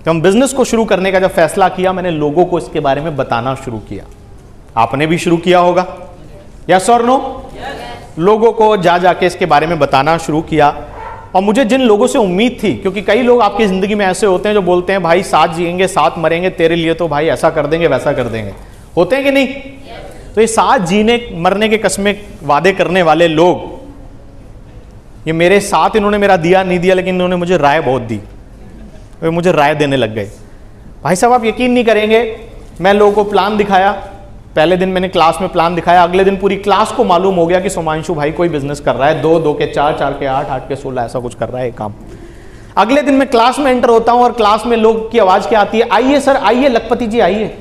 तो हम बिजनेस को शुरू करने का जब फैसला किया, मैंने लोगों को इसके बारे में बताना शुरू किया। आपने भी शुरू किया होगा, यस और नो? लोगों को जा जाके इसके बारे में बताना शुरू किया। और मुझे जिन लोगों से उम्मीद थी, क्योंकि कई लोग आपकी जिंदगी में ऐसे होते हैं जो बोलते हैं भाई साथ जिएंगे साथ मरेंगे, तेरे लिए तो भाई ऐसा कर देंगे वैसा कर देंगे, होते हैं कि नहीं? तो ये साथ जीने मरने के कस्में वादे करने वाले लोग, ये मेरे साथ इन्होंने मेरा दिया नहीं दिया, लेकिन इन्होंने मुझे राय बहुत दी, वे मुझे राय देने लग गए। भाई साहब आप यकीन नहीं करेंगे, मैं लोगों को प्लान दिखाया, पहले दिन मैंने क्लास में प्लान दिखाया, अगले दिन पूरी क्लास को मालूम हो गया कि सोमांशु भाई कोई बिजनेस कर रहा है, 2, 2 के 4, 4 के 8, 8 के 16 ऐसा कुछ कर रहा है काम। अगले दिन मैं क्लास में एंटर होता हूं और क्लास में लोग की आवाज क्या आती है, आइए सर आइए, लखपति जी आइए,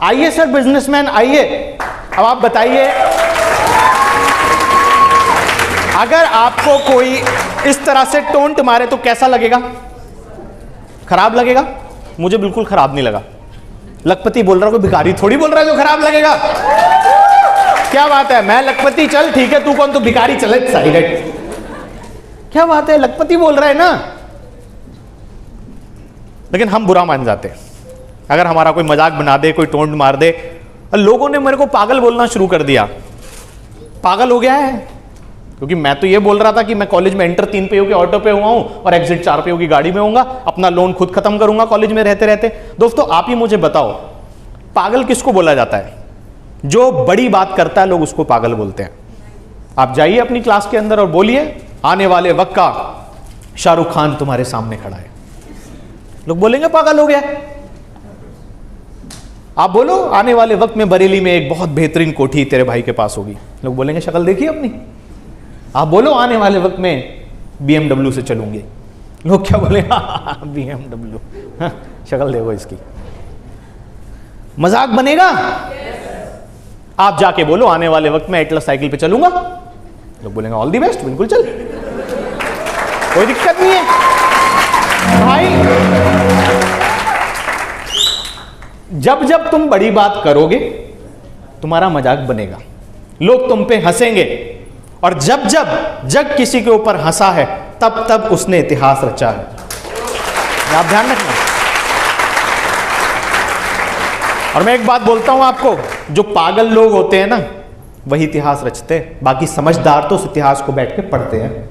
आइए सर बिजनेसमैन आइए। अब आप बताइए, अगर आपको कोई इस तरह से टोंट मारे तो कैसा लगेगा? खराब लगेगा? मुझे बिल्कुल खराब नहीं लगा। लखपति बोल रहा, कोई भिखारी थोड़ी बोल रहा है जो खराब लगेगा। क्या बात है, मैं लखपति, चल ठीक है, तू कौन, तू भिखारी, चले साइड। क्या बात है, लखपति बोल रहा है ना। लेकिन हम बुरा मान जाते हैं अगर हमारा कोई मजाक बना दे, कोई टोंट मार दे। और लोगों ने मेरे को पागल बोलना शुरू कर दिया। पागल हो गया है, क्योंकि मैं तो ये बोल रहा था कि मैं कॉलेज में एंटर 3 पहियों के ऑटो पे हुआ हूं और एग्जिट 4 पहियों की गाड़ी में होऊंगा, अपना लोन खुद खत्म करूंगा कॉलेज में रहते रहते। दोस्तों आप ही मुझे बताओ, पागल किसको बोला जाता है? जो बड़ी बात करता है लोग उसको पागल बोलते हैं। आप जाइए अपनी क्लास के अंदर और बोलिए, आने वाले वक्त का शाहरुख खान तुम्हारे सामने खड़ा है, लोग बोलेंगे पागल हो गया। आप बोलो, आने वाले वक्त में बरेली में एक बहुत बेहतरीन कोठी तेरे भाई के पास होगी, लोग बोलेंगे शक्ल देखिए अपनी। आप बोलो, आने वाले वक्त में BMW से चलूंगे, लोग क्या बोले, BMW, शक्ल देखो इसकी, मजाक बनेगा। आप जाके बोलो, आने वाले वक्त में एटलस साइकिल पे चलूंगा, लोग बोलेंगे ऑल दी बेस्ट, बिल्कुल चल, कोई दिक्कत नहीं है भाई। जब जब तुम बड़ी बात करोगे तुम्हारा मजाक बनेगा, लोग तुम पे हंसेंगे, और जब जब जग किसी के ऊपर हंसा है तब तब उसने इतिहास रचा है। आप ध्यान रखना। और मैं एक बात बोलता हूं आपको, जो पागल लोग होते हैं ना वही इतिहास रचते हैं, बाकी समझदार तो उस इतिहास को बैठ के पढ़ते हैं।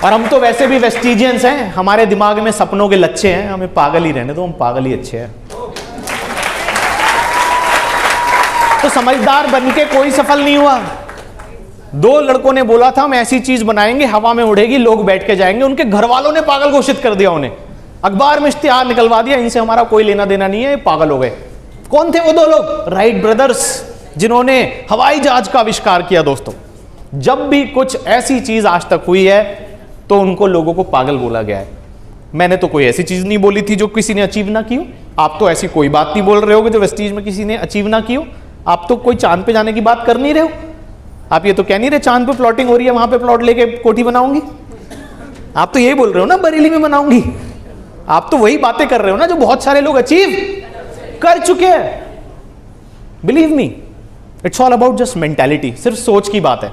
और हम तो वैसे भी वेस्टिजियंस हैं, हमारे दिमाग में सपनों के लच्छे हैं, हमें पागल ही रहने दो, हम पागल ही अच्छे हैं। तो समझदार बनके कोई सफल नहीं हुआ। 2 लड़कों ने बोला था हम ऐसी चीज बनाएंगे हवा में उड़ेगी, लोग बैठ के जाएंगे, उनके घर वालों ने पागल घोषित कर दिया, उन्हें अखबार में इश्तिहार निकलवा दिया, इनसे हमारा कोई लेना देना नहीं है, ये पागल हो गए। कौन थे वो 2 लोग? राइट ब्रदर्स, जिन्होंने हवाई जहाज का आविष्कार किया। दोस्तों जब भी कुछ ऐसी चीज आज तक हुई है तो उनको लोगों को पागल बोला गया है। मैंने तो कोई ऐसी चीज नहीं बोली थी जो किसी ने अचीव ना की हो। आप तो ऐसी कोई बात नहीं बोल रहे होगे जो वेस्टीज में किसी ने अचीव ना की हो। आप तो कोई चांद पे जाने की बात कर नहीं रहे हो। आप ये तो कह नहीं रहे चांद पे प्लॉटिंग हो रही है, वहां पे प्लॉट लेके कोठी बनाऊंगी। आप तो यही बोल रहे हो ना बरेली में बनाऊंगी। आप तो वही बातें कर रहे हो ना जो बहुत सारे लोग अचीव कर चुके हैं। Believe me, it's all about just mentality, सिर्फ सोच की बात है।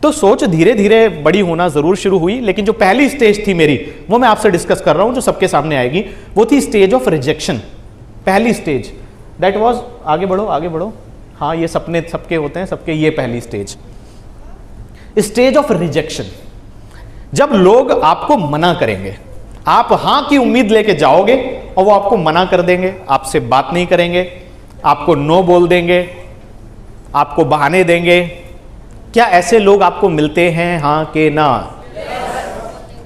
तो सोच धीरे धीरे बड़ी होना जरूर शुरू हुई, लेकिन जो पहली स्टेज थी मेरी वो मैं आपसे डिस्कस कर रहा हूं, जो सबके सामने आएगी, वो थी स्टेज ऑफ रिजेक्शन। पहली स्टेज दैट वाज, आगे बढ़ो आगे बढ़ो, हाँ ये सपने सबके होते हैं, सबके ये पहली स्टेज, स्टेज ऑफ रिजेक्शन। जब लोग आपको मना करेंगे, आप हाँ की उम्मीद लेके जाओगे और वो आपको मना कर देंगे, आपसे बात नहीं करेंगे, आपको नो बोल देंगे, आपको बहाने देंगे। क्या ऐसे लोग आपको मिलते हैं, हाँ के ना?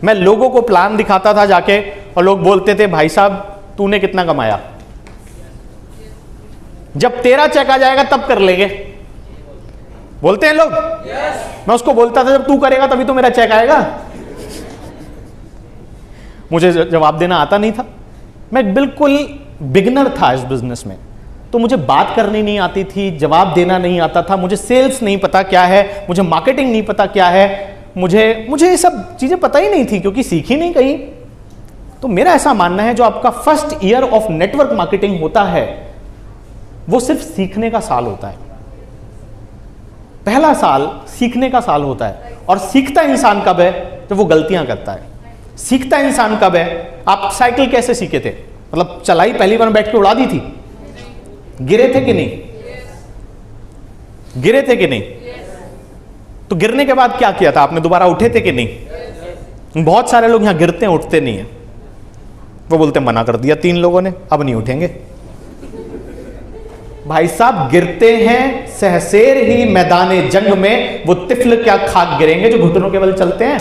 मैं लोगों को प्लान दिखाता था जाके और लोग बोलते थे भाई साहब तूने कितना कमाया, जब तेरा चेक आ जाएगा तब कर लेंगे, बोलते हैं लोग। मैं उसको बोलता था जब तू करेगा तभी तो मेरा चेक आएगा। मुझे जवाब देना आता नहीं था, मैं बिल्कुल बिगिनर था इस बिजनेस में, तो मुझे बात करनी नहीं आती थी, जवाब देना नहीं आता था, मुझे सेल्स नहीं पता क्या है, मुझे मार्केटिंग नहीं पता क्या है, मुझे ये सब चीजें पता ही नहीं थी क्योंकि सीखी नहीं कहीं। तो मेरा ऐसा मानना है जो आपका first year of network marketing होता है वो सिर्फ सीखने का साल होता है। पहला साल सीखने का साल होता है। और सीखता इंसान कब है? जब वो गलतियां करता है। सीखता इंसान कब है? आप साइकिल कैसे सीखे थे? मतलब चलाई पहली बार बैठ के उड़ा दी थी? गिरे थे कि नहीं? गिरे थे कि नहीं? तो गिरने के बाद क्या किया था आपने? दोबारा उठे थे कि नहीं? बहुत सारे लोग यहां गिरते हैं, उठते नहीं है। वो बोलते मना कर दिया 3 लोगों ने, अब नहीं उठेंगे। भाई साहब, गिरते हैं सहसेर ही मैदाने जंग में, वो तिफल क्या खाक गिरेंगे जो घुटनों के बल चलते हैं।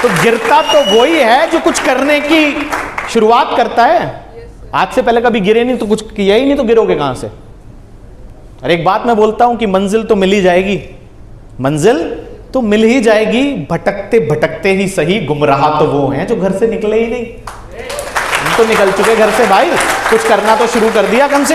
तो गिरता तो वही है जो कुछ करने की शुरुआत करता है। आज से पहले कभी गिरे नहीं तो कुछ किया ही नहीं, तो गिरोगे कहां से? और एक बात मैं बोलता हूं कि मंजिल तो मिल ही जाएगी, मंजिल तो मिल ही जाएगी। भटकते भटकते ही सही, गुमराह तो वो हैं जो घर से निकले ही नहीं। हम तो निकल चुके घर से भाई, कुछ करना तो शुरू कर दिया कम से